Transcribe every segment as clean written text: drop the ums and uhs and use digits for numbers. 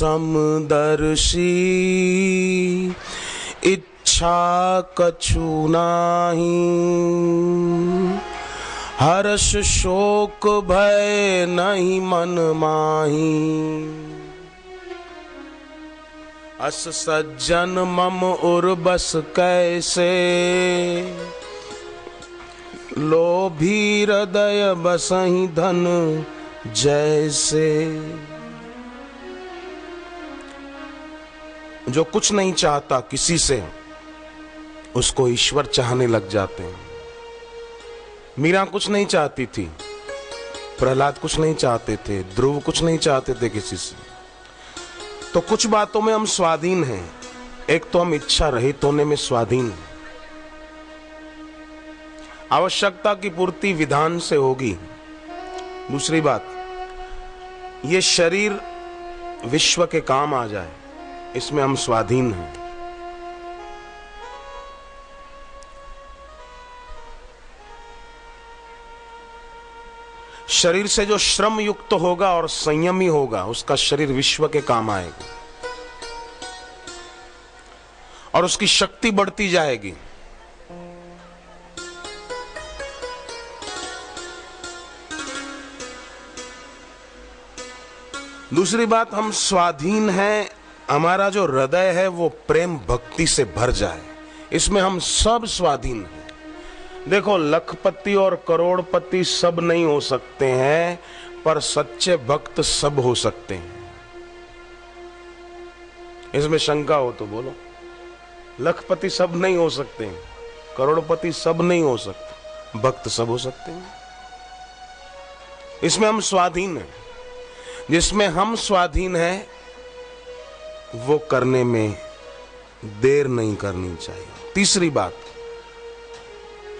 समदर्शी इच्छा कछु नाही। हर्ष शोक भय नहीं मन माही। अस सज्जन मम उर बस कैसे लोभी हृदय बसहि धन जैसे। जो कुछ नहीं चाहता किसी से उसको ईश्वर चाहने लग जाते हैं। मीरा कुछ नहीं चाहती थी, प्रहलाद कुछ नहीं चाहते थे, ध्रुव कुछ नहीं चाहते थे किसी से। तो कुछ बातों में हम स्वाधीन हैं। एक तो हम इच्छा रहित होने में स्वाधीन हैं। आवश्यकता की पूर्ति विधान से होगी। दूसरी बात, ये शरीर विश्व के काम आ जाए, इसमें हम स्वाधीन हैं। शरीर से जो श्रम युक्त होगा और संयमी होगा उसका शरीर विश्व के काम आएगा और उसकी शक्ति बढ़ती जाएगी। दूसरी बात, हम स्वाधीन हैं। हमारा जो हृदय है वो प्रेम भक्ति से भर जाए, इसमें हम सब स्वाधीन हैं। देखो, लखपति और करोड़पति सब नहीं हो सकते हैं, पर सच्चे भक्त सब हो सकते हैं। इसमें शंका हो तो बोलो। लखपति सब नहीं हो सकते हैं, करोड़पति सब नहीं हो सकते, भक्त सब हो सकते हैं। इसमें हम स्वाधीन हैं। जिसमें हम स्वाधीन हैं वो करने में देर नहीं करनी चाहिए। तीसरी बात,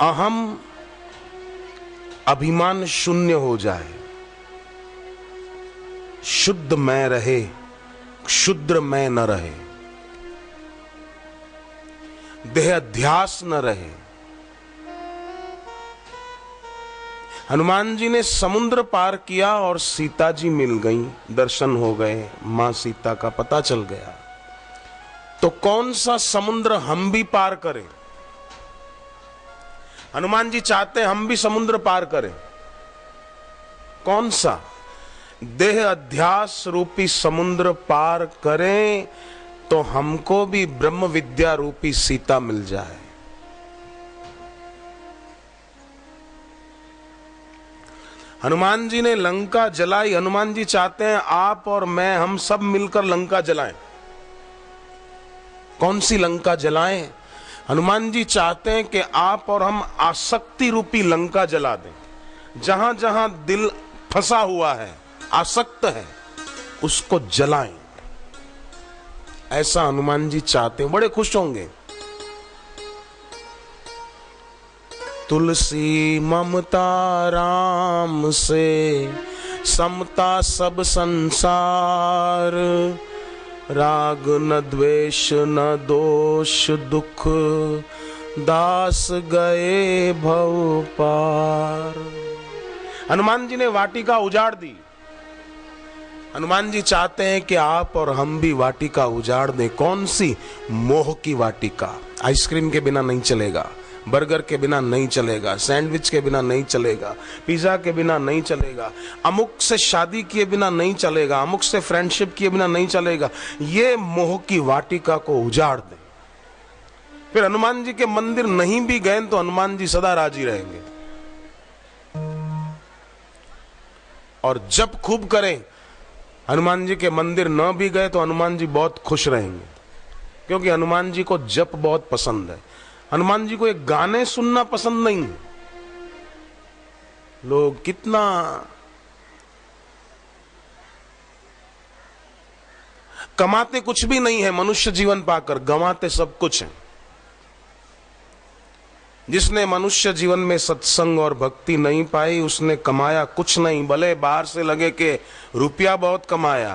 अहम अभिमान शून्य हो जाए, शुद्ध मैं रहे, क्षुद्र मैं न रहे, देहाध्यास न रहे। हनुमान जी ने समुद्र पार किया और सीता जी मिल गई, दर्शन हो गए, मां सीता का पता चल गया। तो कौन सा समुद्र हम भी पार करें? हनुमान जी चाहते हैं हम भी समुद्र पार करें। कौन सा? देह अध्यास रूपी समुद्र पार करें तो हमको भी ब्रह्म विद्या रूपी सीता मिल जाए। हनुमान जी ने लंका जलाई। हनुमान जी चाहते हैं आप और मैं, हम सब मिलकर लंका जलाएं। कौन सी लंका जलाएं? हनुमान जी चाहते हैं कि आप और हम आसक्ति रूपी लंका जला दें। जहां जहां दिल फंसा हुआ है, आसक्त है, उसको जलाएं। ऐसा हनुमान जी चाहते हैं, बड़े खुश होंगे। तुलसी ममता राम से, समता सब संसार, राग न द्वेष न दोष दुख, दास गए भव पार। हनुमान जी ने वाटिका उजाड़ दी। हनुमान जी चाहते हैं कि आप और हम भी वाटिका उजाड़ दें। कौन सी? मोह की वाटिका। आइसक्रीम के बिना नहीं चलेगा, बर्गर के बिना नहीं चलेगा, सैंडविच के बिना नहीं चलेगा, पिज्जा के बिना नहीं चलेगा, अमुक से शादी किए बिना नहीं चलेगा, अमुक से फ्रेंडशिप किए बिना नहीं चलेगा। ये मोह की वाटिका को उजाड़ दें। फिर हनुमान जी के मंदिर नहीं भी गए तो हनुमान जी सदा राजी रहेंगे। और जब खूब करें, हनुमान जी के मंदिर न भी गए तो हनुमान जी बहुत खुश रहेंगे, क्योंकि हनुमान जी को जप बहुत पसंद है। हनुमान जी को एक गाने सुनना पसंद नहीं है। लोग कितना कमाते कुछ भी नहीं है, मनुष्य जीवन पाकर गंवाते सब कुछ है। जिसने मनुष्य जीवन में सत्संग और भक्ति नहीं पाई, उसने कमाया कुछ नहीं। भले बाहर से लगे कि रुपया बहुत कमाया,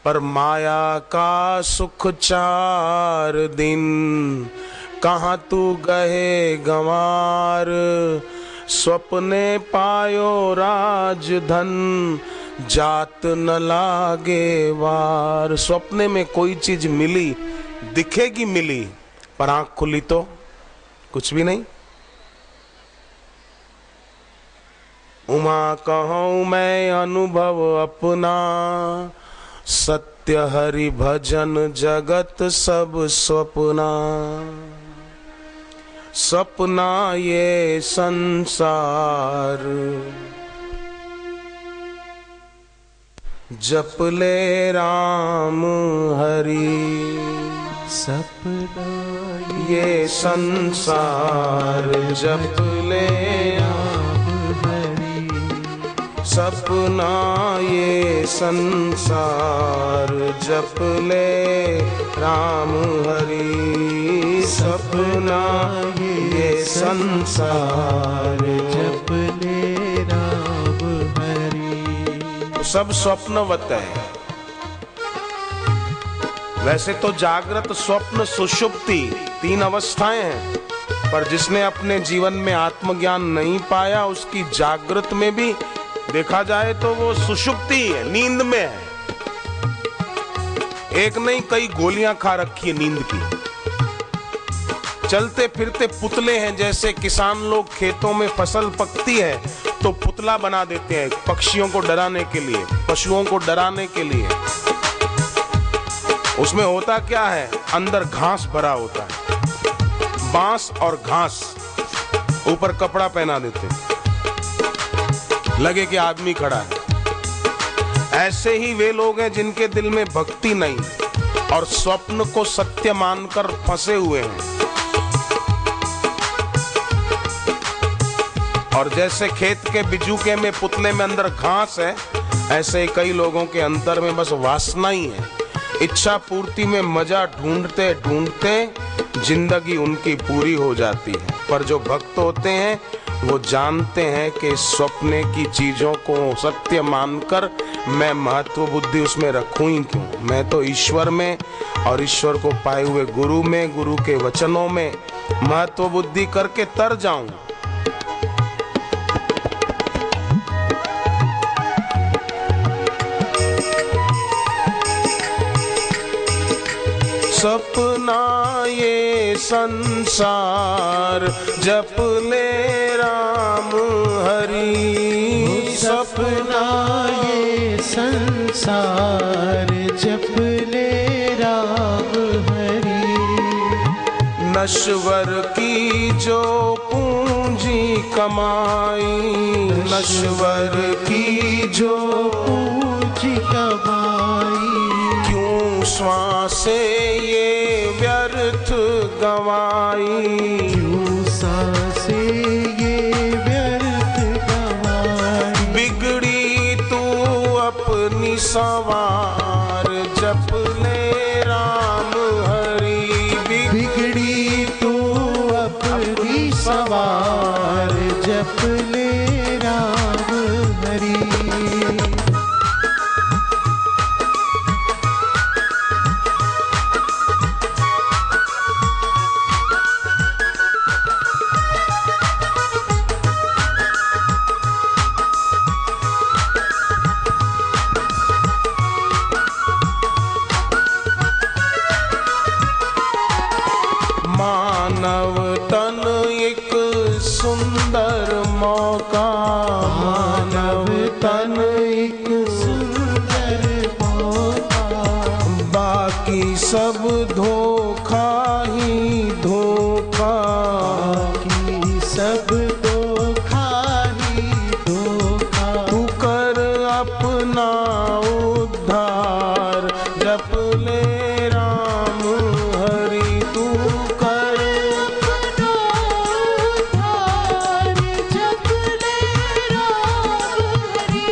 पर माया का सुख 4 दिन, कहाँ तू गए गंवार। स्वप्ने पायो राजधन, जात न लागे वार। स्वप्ने में कोई चीज मिली, दिखेगी मिली, पर आंख खुली तो कुछ भी नहीं। उमा कहूं मैं अनुभव अपना, सत्य हरि भजन जगत सब स्वप्ना। सपना ये संसार, जप ले राम हरि। सपना ये संसार, जप ले राम हरि। सपना ये संसार, जप ले राम हरि। सपना ये संसार, जप ले राम हरि। सब स्वप्नवत है। वैसे तो जागृत, स्वप्न, सुषुप्ति 3 अवस्थाएं हैं, पर जिसने अपने जीवन में आत्मज्ञान नहीं पाया, उसकी जागृत में भी देखा जाए तो वो सुषुप्ति है, नींद में है। एक नहीं कई गोलियां खा रखी है नींद की। चलते फिरते पुतले हैं, जैसे किसान लोग खेतों में फसल पकती है तो पुतला बना देते हैं पक्षियों को डराने के लिए, पशुओं को डराने के लिए। उसमें होता क्या है, अंदर घास भरा होता है, बांस और घास, ऊपर कपड़ा पहना देते हैं, लगे कि आदमी खड़ा है। ऐसे ही वे लोग हैं जिनके दिल में भक्ति नहीं और स्वप्न को सत्य मानकर फंसे हुए हैं। और जैसे खेत के बिजूके में, पुतले में अंदर घास है, ऐसे ही कई लोगों के अंदर में बस वासना ही है। इच्छा पूर्ति में मजा ढूंढते ढूंढते जिंदगी उनकी पूरी हो जाती है। पर जो भक्त होते हैं वो जानते हैं कि स्वप्ने की चीजों को सत्य मानकर मैं महत्व बुद्धि उसमें रखूं ही क्यों। मैं तो ईश्वर में और ईश्वर को पाए हुए गुरु में, गुरु के वचनों में महत्व बुद्धि करके तर जाऊं। सपना ये संसार, जप ले राम हरि। सपना ये संसार, जप ले राम हरि। नश्वर की जो पूंजी कमाई, नश्वर की जो पूंजी कमाई। क्यों श्वासे ये व्यर्थ गवाई। क्यों सांसे ये व्यर्थ गवाई। बिगड़ी तू अपनी सवार, जप ले राम हरि। बिगड़ी तू अपनी सवार, जप ले राम हरि। मानव तन एक सुंदर मौका, मानव तन एक सुंदर मौका। बाकी सब धोखा ही धोखा। बाकी सब धोखा ही धोखा। तू कर अपना उद्धार, जप ले राम हरि। तू कर अपना उद्धार, जप ले राम हरि।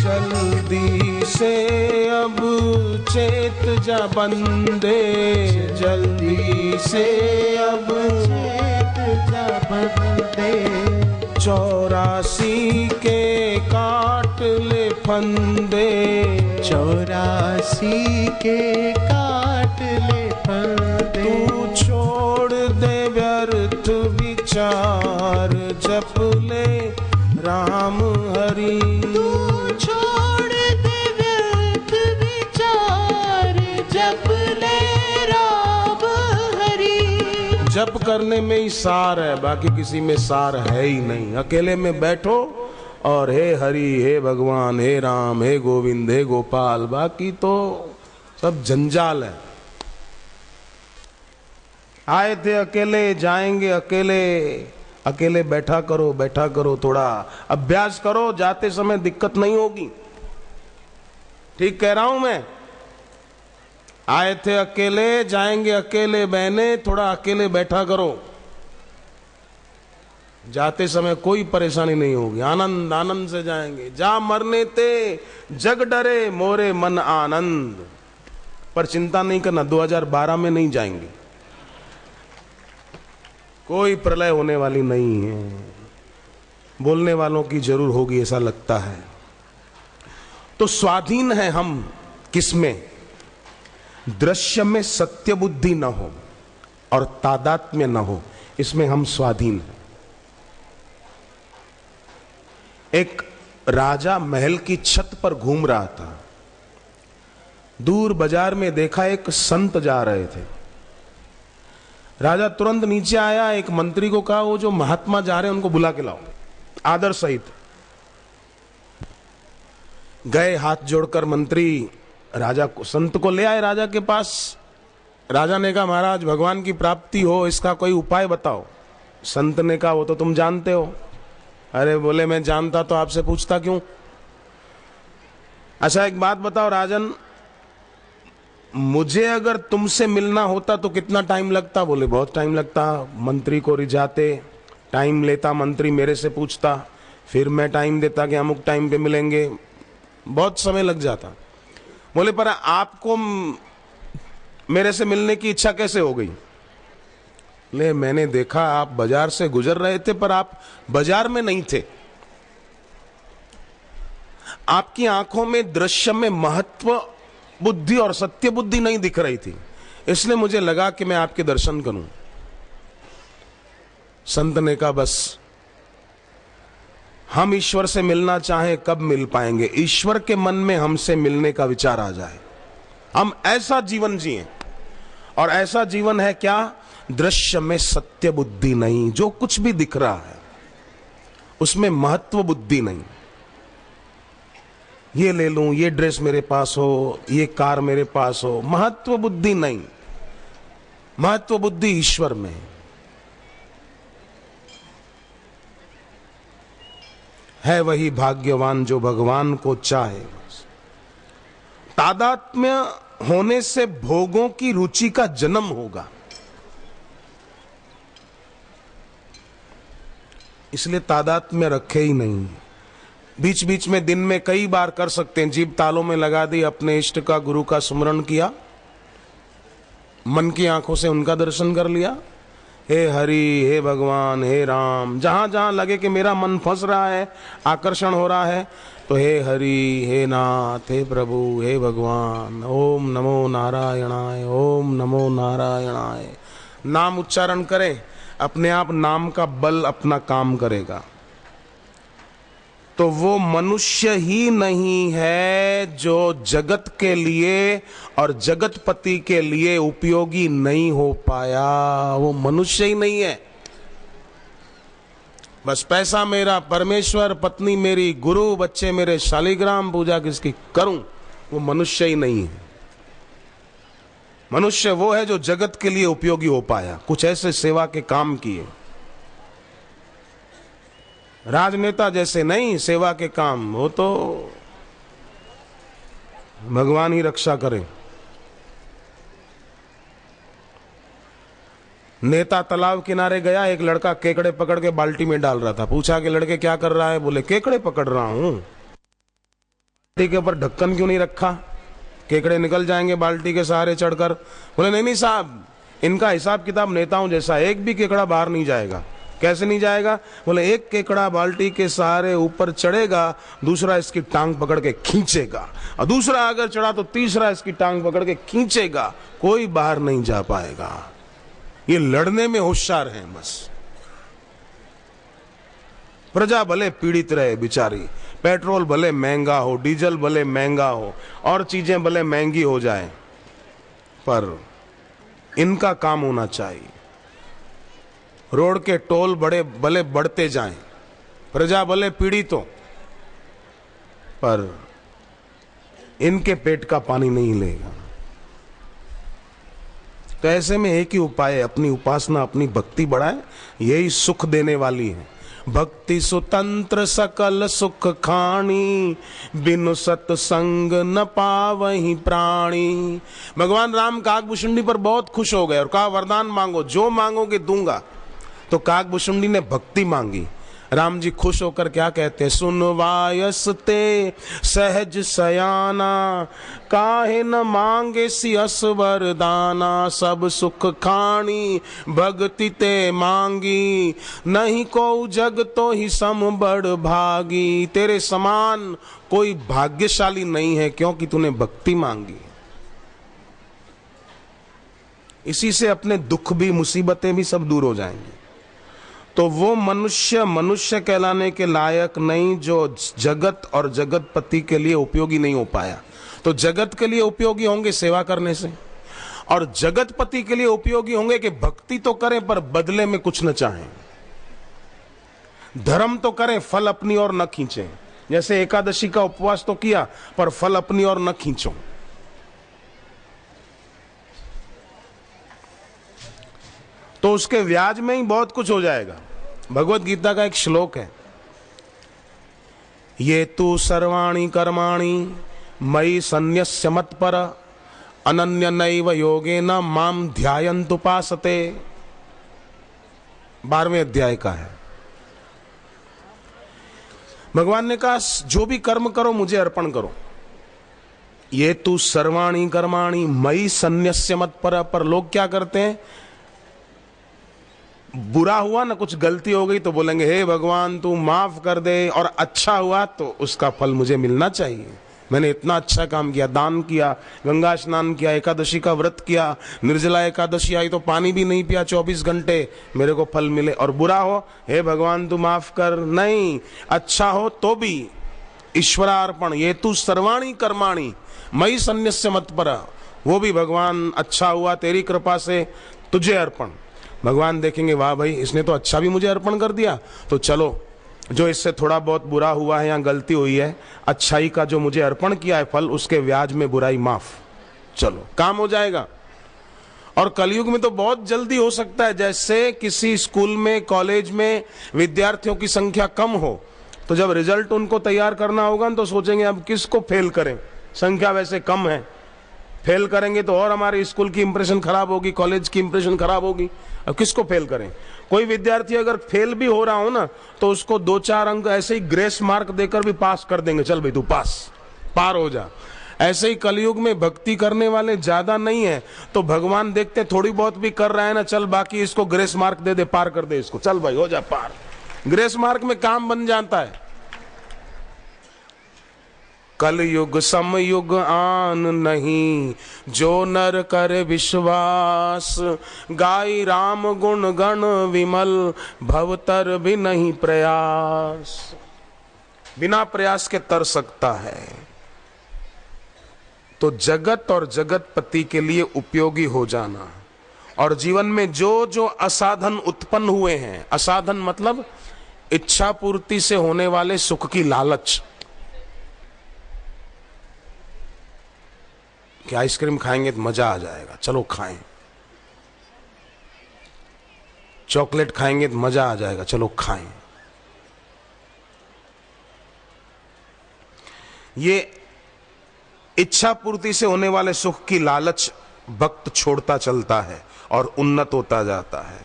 जल्दी से अब चेत जा बंदे, जल्दी से अब चेत जा बंदे। 84 के काट ले फंदे, 84 के काट ले फंदे। तू छोड़ दे व्यर्थ विचार, जप ले राम हरि। तू छोड़ दे व्यर्थ विचार, जप ले राम हरि। जप करने में ही सार है, बाकी किसी में सार है ही नहीं। अकेले में बैठो और हे हरि, हे भगवान, हे राम, हे गोविंद, हे गोपाल, बाकी तो सब जंजाल है। आए थे अकेले, जाएंगे अकेले, अकेले बैठा करो, थोड़ा अभ्यास करो, जाते समय दिक्कत नहीं होगी। ठीक कह रहा हूं मैं? आए थे अकेले, जाएंगे अकेले, बहने थोड़ा अकेले बैठा करो, जाते समय कोई परेशानी नहीं होगी, आनंद आनंद से जाएंगे। जा मरने ते जग डरे, मोरे मन आनंद। पर चिंता नहीं करना, 2012 में नहीं जाएंगे, कोई प्रलय होने वाली नहीं है। बोलने वालों की जरूर होगी ऐसा लगता है। तो स्वाधीन है हम किसमें? दृश्य में सत्य बुद्धि न हो और तादात्म्य न हो, इसमें हम स्वाधीन हैं। एक राजा महल की छत पर घूम रहा था, दूर बाजार में देखा एक संत जा रहे थे। राजा तुरंत नीचे आया, एक मंत्री को कहा वो जो महात्मा जा रहे हैं उनको बुला के लाओ, आदर सहित। गए, हाथ जोड़कर मंत्री राजा को, संत को ले आए राजा के पास। राजा ने कहा महाराज भगवान की प्राप्ति हो, इसका कोई उपाय बताओ। संत ने कहा वो तो तुम जानते हो। अरे बोले मैं जानता तो आपसे पूछता क्यों? अच्छा एक बात बताओ राजन, मुझे अगर तुमसे मिलना होता तो कितना टाइम लगता? बोले बहुत टाइम लगता। मंत्री को रिझाते, टाइम लेता, मंत्री मेरे से पूछता, फिर मैं टाइम देता कि अमुक टाइम पे मिलेंगे, बहुत समय लग जाता। बोले पर आपको मेरे से मिलने की इच्छा कैसे हो गई? ले मैंने देखा आप बाजार से गुजर रहे थे पर आप बाजार में नहीं थे, आपकी आंखों में दृश्य में महत्व बुद्धि और सत्य बुद्धि नहीं दिख रही थी, इसलिए मुझे लगा कि मैं आपके दर्शन करूं। संत ने कहा बस हम ईश्वर से मिलना चाहें कब मिल पाएंगे? ईश्वर के मन में हमसे मिलने का विचार आ जाए, हम ऐसा जीवन जिएं। और ऐसा जीवन है क्या? दृश्य में सत्य बुद्धि नहीं, जो कुछ भी दिख रहा है उसमें महत्व बुद्धि नहीं। ये ले लूं, ये ड्रेस मेरे पास हो, ये कार मेरे पास हो, महत्व बुद्धि नहीं। महत्व बुद्धि ईश्वर में है। वही भाग्यवान जो भगवान को चाहे। तादात्म्य होने से भोगों की रुचि का जन्म होगा, इसलिए तादात्म्य रखे ही नहीं। बीच बीच में दिन में कई बार कर सकते हैं, जीभ तालों में लगा दी, अपने इष्ट का गुरु का स्मरण किया, मन की आंखों से उनका दर्शन कर लिया। हे हरि, हे भगवान, हे राम, जहां जहां लगे कि मेरा मन फंस रहा है, आकर्षण हो रहा है, तो हे हरि, हे नाथ, हे प्रभु, हे भगवान, ओम नमो नारायणाय, ओम नमो नारायणाय, नाम उच्चारण करें। अपने आप नाम का बल अपना काम करेगा। तो वो मनुष्य ही नहीं है जो जगत के लिए और जगतपति के लिए उपयोगी नहीं हो पाया, वो मनुष्य ही नहीं है। बस पैसा मेरा, परमेश्वर, पत्नी मेरी, गुरु, बच्चे मेरे, शालिग्राम पूजा किसकी करूं, वो मनुष्य ही नहीं है। मनुष्य वो है जो जगत के लिए उपयोगी हो पाया, कुछ ऐसे सेवा के काम किए। राजनेता जैसे नहीं, सेवा के काम, वो तो भगवान ही रक्षा करे। नेता तालाब किनारे गया, एक लड़का केकड़े पकड़ के बाल्टी में डाल रहा था। पूछा कि लड़के क्या कर रहा है? बोले केकड़े पकड़ रहा हूं। बाल्टी के ऊपर ढक्कन क्यों नहीं रखा? केकड़े निकल जाएंगे बाल्टी के सहारे चढ़कर। बोले नहीं नहीं साहब, इनका हिसाब किताब नेताओं जैसा, एक भी केकड़ा बाहर नहीं जाएगा। कैसे नहीं जाएगा? बोले एक केकड़ा बाल्टी के सहारे ऊपर चढ़ेगा, दूसरा इसकी टांग पकड़ के खींचेगा, और दूसरा अगर चढ़ा तो तीसरा इसकी टांग पकड़ के खींचेगा, कोई बाहर नहीं जा पाएगा। ये लड़ने में होशियार हैं बस। प्रजा भले पीड़ित रहे बेचारी, पेट्रोल भले महंगा हो, डीजल भले महंगा हो, और चीजें भले महंगी हो जाए, पर इनका काम होना चाहिए। रोड के टोल बड़े भले बढ़ते जाएं, प्रजा भले पीड़ित हो, पर इनके पेट का पानी नहीं लेगा। तो ऐसे में एक ही उपाय है, अपनी उपासना, अपनी भक्ति बढ़ाए, यही सुख देने वाली है। भक्ति सुतंत्र सकल सुख खानी, बिनु सत्संग न पावहि प्राणी। भगवान राम काकभुशुंडी पर बहुत खुश हो गए और कहा वरदान मांगो, जो मांगोगे दूंगा। तो काकभुशुंडी ने भक्ति मांगी। राम जी खुश होकर क्या कहते हैं? सुनवायस ते सहज सयाना, काहे न मांगे सियस वरदाना। सब सुख खानी भक्ति ते मांगी, नहीं को जग तो ही सम बड़ भागी। तेरे समान कोई भाग्यशाली नहीं है, क्योंकि तूने भक्ति मांगी। इसी से अपने दुख भी, मुसीबतें भी सब दूर हो जाएंगी। तो वो मनुष्य कहलाने के लायक नहीं जो जगत और जगतपति के लिए उपयोगी नहीं हो पाया। तो जगत के लिए उपयोगी होंगे सेवा करने से, और जगतपति के लिए उपयोगी होंगे कि भक्ति तो करें पर बदले में कुछ न चाहें, धर्म तो करें, फल अपनी ओर न खींचें। जैसे एकादशी का उपवास तो किया पर फल अपनी ओर न खींचो। तो उसके व्याज में ही बहुत कुछ हो जाएगा। भगवत गीता का एक श्लोक है, ये तू सर्वाणि कर्माणि मयि सन्न्यस्य मत्पर, अनन्य नैव योगेन माम ध्यायन्तुपासते। 12वें अध्याय का है। भगवान ने कहा जो भी कर्म करो मुझे अर्पण करो। ये तू सर्वाणि कर्माणि मयि सन्न्यस्य मत्पर। पर लोग क्या करते हैं? बुरा हुआ ना, कुछ गलती हो गई तो बोलेंगे हे भगवान तू माफ कर दे, और अच्छा हुआ तो उसका फल मुझे मिलना चाहिए। मैंने इतना अच्छा काम किया, दान किया, गंगा स्नान किया, एकादशी का व्रत किया, निर्जला एकादशी आई तो पानी भी नहीं पिया 24 घंटे, मेरे को फल मिले। और बुरा हो, हे भगवान तू माफ कर। नहीं, अच्छा हो तो भी ईश्वरार्पण। ये तू सर्वाणि कर्माणि मयि सन्न्यस्य मत्पर। वो भी भगवान अच्छा हुआ तेरी कृपा से तुझे अर्पण। भगवान देखेंगे वाह भाई इसने तो अच्छा भी मुझे अर्पण कर दिया, तो चलो जो इससे थोड़ा बहुत बुरा हुआ है या गलती हुई है, अच्छाई का जो मुझे अर्पण किया है फल, उसके व्याज में बुराई माफ, चलो काम हो जाएगा। और कलयुग में तो बहुत जल्दी हो सकता है। जैसे किसी स्कूल में, कॉलेज में विद्यार्थियों की संख्या कम हो, तो जब रिजल्ट उनको तैयार करना होगा तो सोचेंगे अब किसको फेल करें, संख्या वैसे कम है, फेल करेंगे तो और हमारे स्कूल की इंप्रेशन खराब होगी, कॉलेज की इंप्रेशन खराब होगी, अब किसको फेल करें। कोई विद्यार्थी अगर फेल भी हो रहा हो ना, तो उसको 2-4 अंक ऐसे ही ग्रेस मार्क देकर भी पास कर देंगे, चल भाई तू पार हो जा। ऐसे ही कलयुग में भक्ति करने वाले ज्यादा नहीं है, तो भगवान देखते थोड़ी बहुत भी कर रहा है ना, चल बाकी इसको ग्रेस मार्क दे दे, पार कर दे इसको, चल भाई हो जा पार। ग्रेस मार्क में काम बन जाता है। कलयुग समयुग आन नहीं, जो नर कर विश्वास, गाई राम गुण गण विमल, भवतर भी नहीं प्रयास। बिना प्रयास के तर सकता है। तो जगत और जगतपति के लिए उपयोगी हो जाना, और जीवन में जो जो असाधन उत्पन्न हुए हैं, असाधन मतलब इच्छा पूर्ति से होने वाले सुख की लालच, कि आइसक्रीम खाएंगे तो मजा आ जाएगा, चलो खाएं, चॉकलेट खाएंगे तो मजा आ जाएगा, चलो खाएं। ये इच्छा पूर्ति से होने वाले सुख की लालच भक्त छोड़ता चलता है और उन्नत होता जाता है।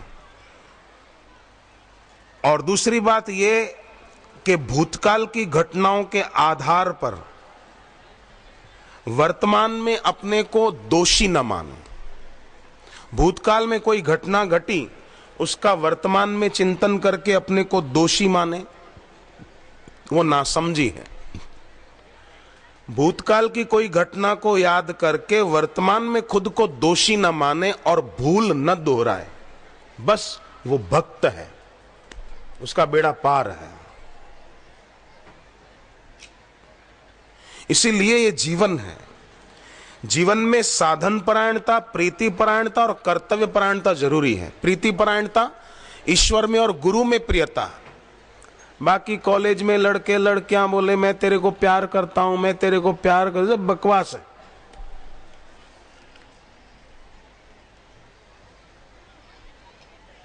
और दूसरी बात ये कि भूतकाल की घटनाओं के आधार पर वर्तमान में अपने को दोषी न माने। भूतकाल में कोई घटना घटी उसका वर्तमान में चिंतन करके अपने को दोषी माने, वो नासमझी है। भूतकाल की कोई घटना को याद करके वर्तमान में खुद को दोषी न माने और भूल न दोहराए, बस वो भक्त है, उसका बेड़ा पार है। इसीलिए ये जीवन है। जीवन में साधन परायणता, प्रीति परायणता और कर्तव्य परायणता जरूरी है। प्रीति परायणता ईश्वर में और गुरु में प्रियता। बाकी कॉलेज में लड़के लड़कियां बोले मैं तेरे को प्यार करता हूं, मैं तेरे को प्यार कर, सब बकवास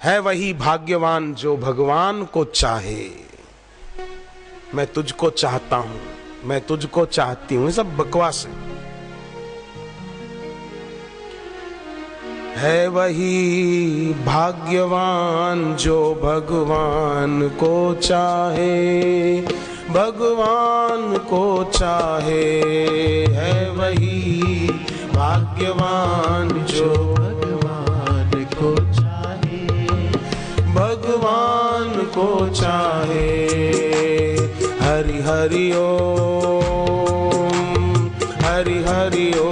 है वही भाग्यवान जो भगवान को चाहे। मैं तुझको चाहता हूं, मैं तुझको चाहती हूं, ये सब बकवास है वही भाग्यवान जो भगवान को चाहे, भगवान को चाहे। है वही भाग्यवान जो भगवान को चाहे, भगवान को चाहे। हरि हरि ओम, हरि हरि ओम,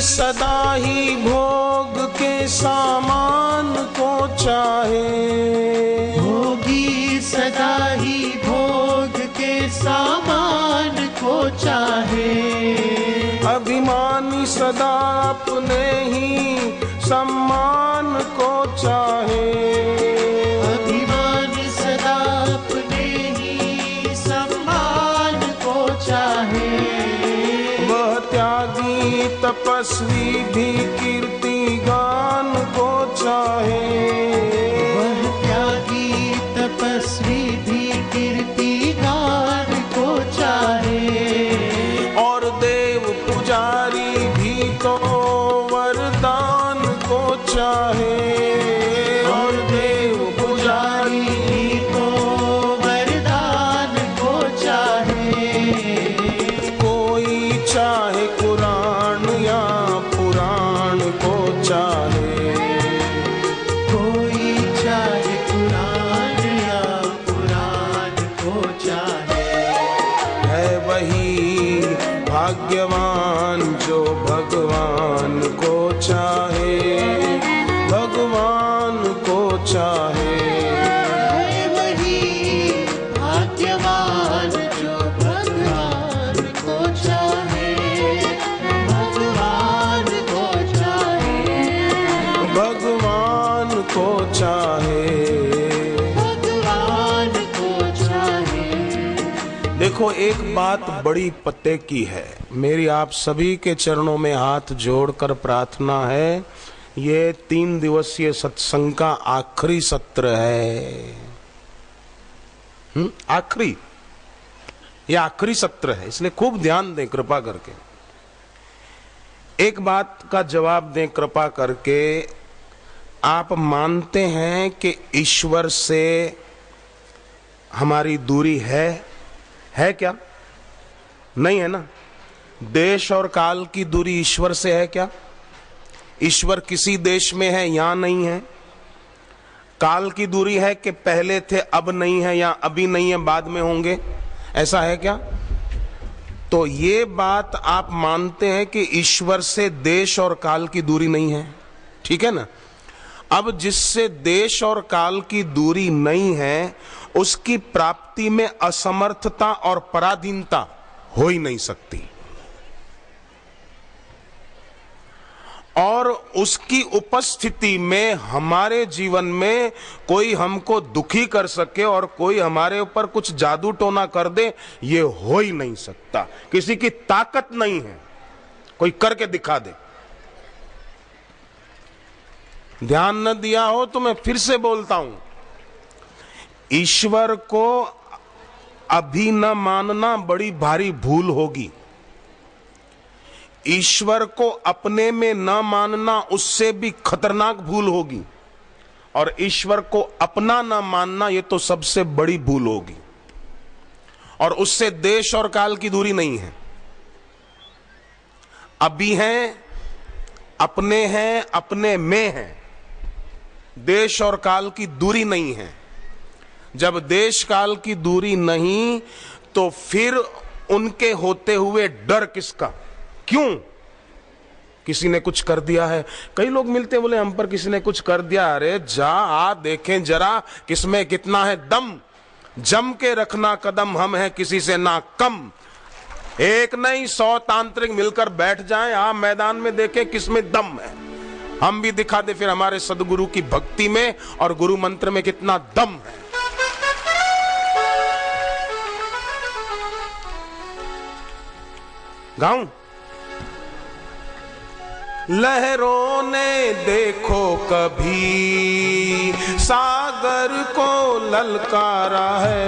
सदा ही भोग के सामान को चाहे, भोगी सदा ही भोग के सामान को चाहे। अभिमानी सदा अपने ही सम्मान को चाहे, अभिमानी सदा अपने ही सम्मान को चाहे। वह त्यागी तपस्वी भी कीर्ति गान को चाहे, वह त्यागी तपस्वी भी कीर्ति गान को चाहे। और देव पुजारी भी तो वरदान को चाहे, और देव पुजारी भी तो वरदान को चाहे। कोई चाहे कुरान या पुराण को चाहे, कोई चाहे कुरान या पुराण को चाहे। है वही भाग्यवान जो भगवान को चाहे, भगवान को चाहे। है वही भाग्यवान जो भगवान को चाहे, भगवान को चाहे। भगवान को चाहे, भगवान को चाहे। देखो एक बात बड़ी पते की है, मेरी आप सभी के चरणों में हाथ जोड़कर प्रार्थना है, ये 3 दिवसीय सत्संग का आखिरी सत्र है। आखिरी, ये आखिरी सत्र है, इसलिए खूब ध्यान दें कृपा करके। एक बात का जवाब दें कृपा करके, आप मानते हैं कि ईश्वर से हमारी दूरी है क्या? नहीं है ना। देश और काल की दूरी ईश्वर से है क्या? ईश्वर किसी देश में है या नहीं है? काल की दूरी है कि पहले थे अब नहीं है, या अभी नहीं है बाद में होंगे, ऐसा है क्या? तो ये बात आप मानते हैं कि ईश्वर से देश और काल की दूरी नहीं है, ठीक है ना। अब जिससे देश और काल की दूरी नहीं है, उसकी प्राप्ति में असमर्थता और पराधीनता हो ही नहीं सकती, और उसकी उपस्थिति में हमारे जीवन में कोई हमको दुखी कर सके और कोई हमारे ऊपर कुछ जादू टोना कर दे, ये हो ही नहीं सकता। किसी की ताकत नहीं है कोई करके दिखा दे। ध्यान न दिया हो तो मैं फिर से बोलता हूं, ईश्वर को अभी न मानना बड़ी भारी भूल होगी। ईश्वर को अपने में न मानना उससे भी खतरनाक भूल होगी, और ईश्वर को अपना न मानना ये तो सबसे बड़ी भूल होगी। और उससे देश और काल की दूरी नहीं है। अभी हैं, अपने में हैं, देश और काल की दूरी नहीं है। जब देश काल की दूरी नहीं तो फिर उनके होते हुए डर किसका? क्यों? किसी ने कुछ कर दिया है। कई लोग मिलते बोले हम पर किसी ने कुछ कर दिया। अरे जा आ देखें जरा किसमें कितना है दम। जम के रखना कदम, हम हैं किसी से ना कम। एक नहीं 100 तांत्रिक मिलकर बैठ जाएं, आप मैदान में देखें किसमें दम है। हम भी दिखा दे फिर हमारे सदगुरु की भक्ति में और गुरु मंत्र में कितना दम है। गाऊं? लहरों ने देखो कभी सागर को ललकारा है।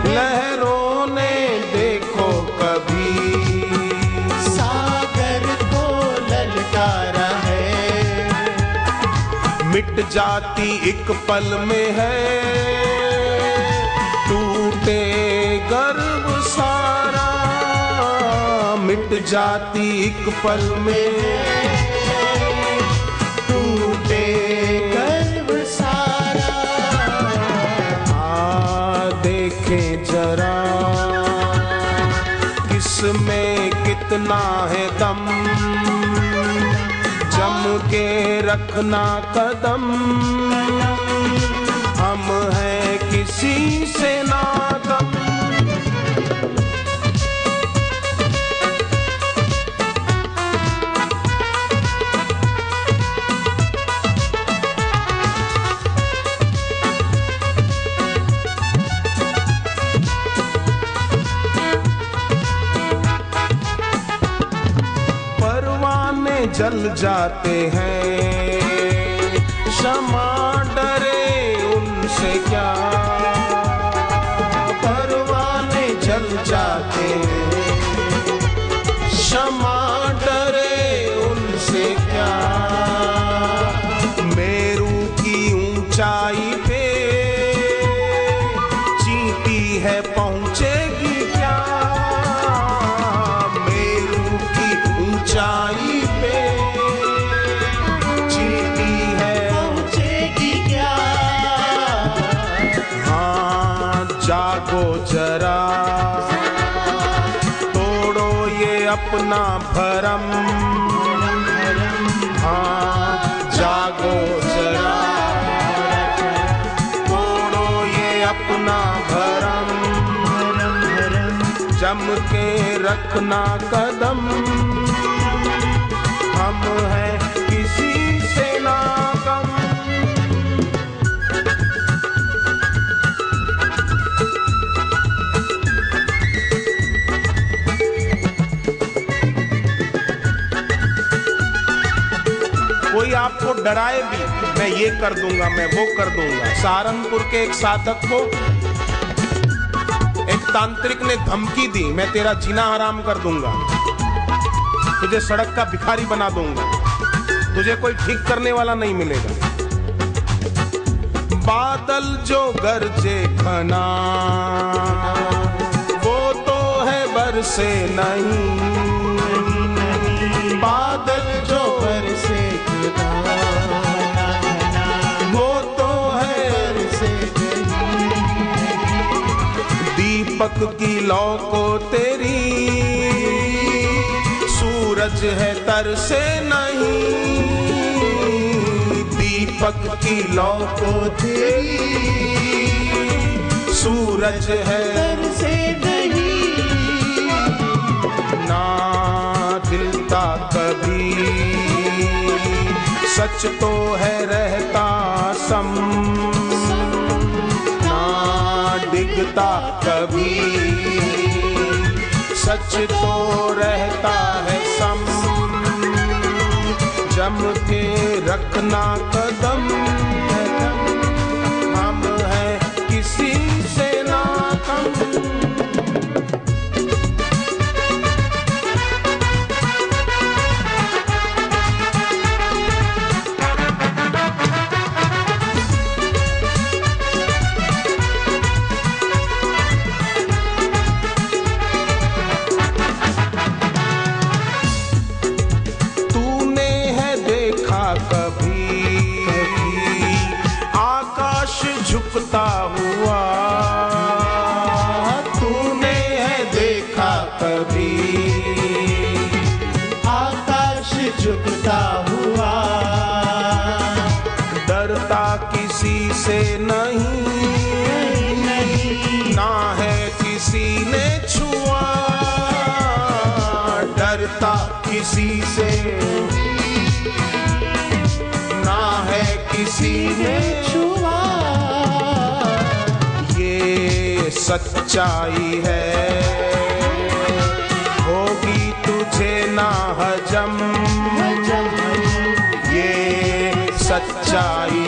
लहरों ने देखो कभी सागर को ललकारा है। मिट जाती एक पल में है टूटे गर्व सारा। मिट जाती एक पल में टूटे गर्व सारा। देखें जरा किसमें कितना है दम। जम के रखना कदम, हम हैं किसी से ना कम। जल जाते हैं क्षमा डरे उनसे क्या। परवाने जल जाते हैं क्षमा डरे उनसे क्या। मेरू की ऊंचाई पे चींटी है पहुंचेगी क्या। मेरू की ऊंचाई जागो जरा, तोड़ो ये अपना भरम। हाँ जागो जरा, तोड़ो ये अपना भरम। जम के रखना कदम, हम हैं किसी से ना कम। कोई आपको डराए भी, मैं ये कर दूंगा, मैं वो कर दूंगा। सहारनपुर के एक साधक को एक तांत्रिक ने धमकी दी, मैं तेरा जीना हराम कर दूंगा, तुझे सड़क का भिखारी बना दूंगा, तुझे कोई ठीक करने वाला नहीं मिलेगा। बादल जो गरजे घना वो तो है बरसे नहीं। बादल जो बरसे वो तो है बरसे नहीं। दीपक की लौ को तेरी सूरज है तरसे नहीं। दीपक की लौ को तेरी सूरज है तरसे नहीं। ना दिलता कभी सच तो है रहता सम। ना डिगता कभी सच तो रहता है सम। जम के रखना कदम, हम हैं किसी से ना झुकता हुआ तूने है देखा कभी आकाश झुकता हुआ? डरता किसी से नहीं, ना है किसी ने छुआ। डरता किसी से ना है किसी ने छुआ। ये सच्चाई है, होगी तुझे ना हजम। ये सच्चाई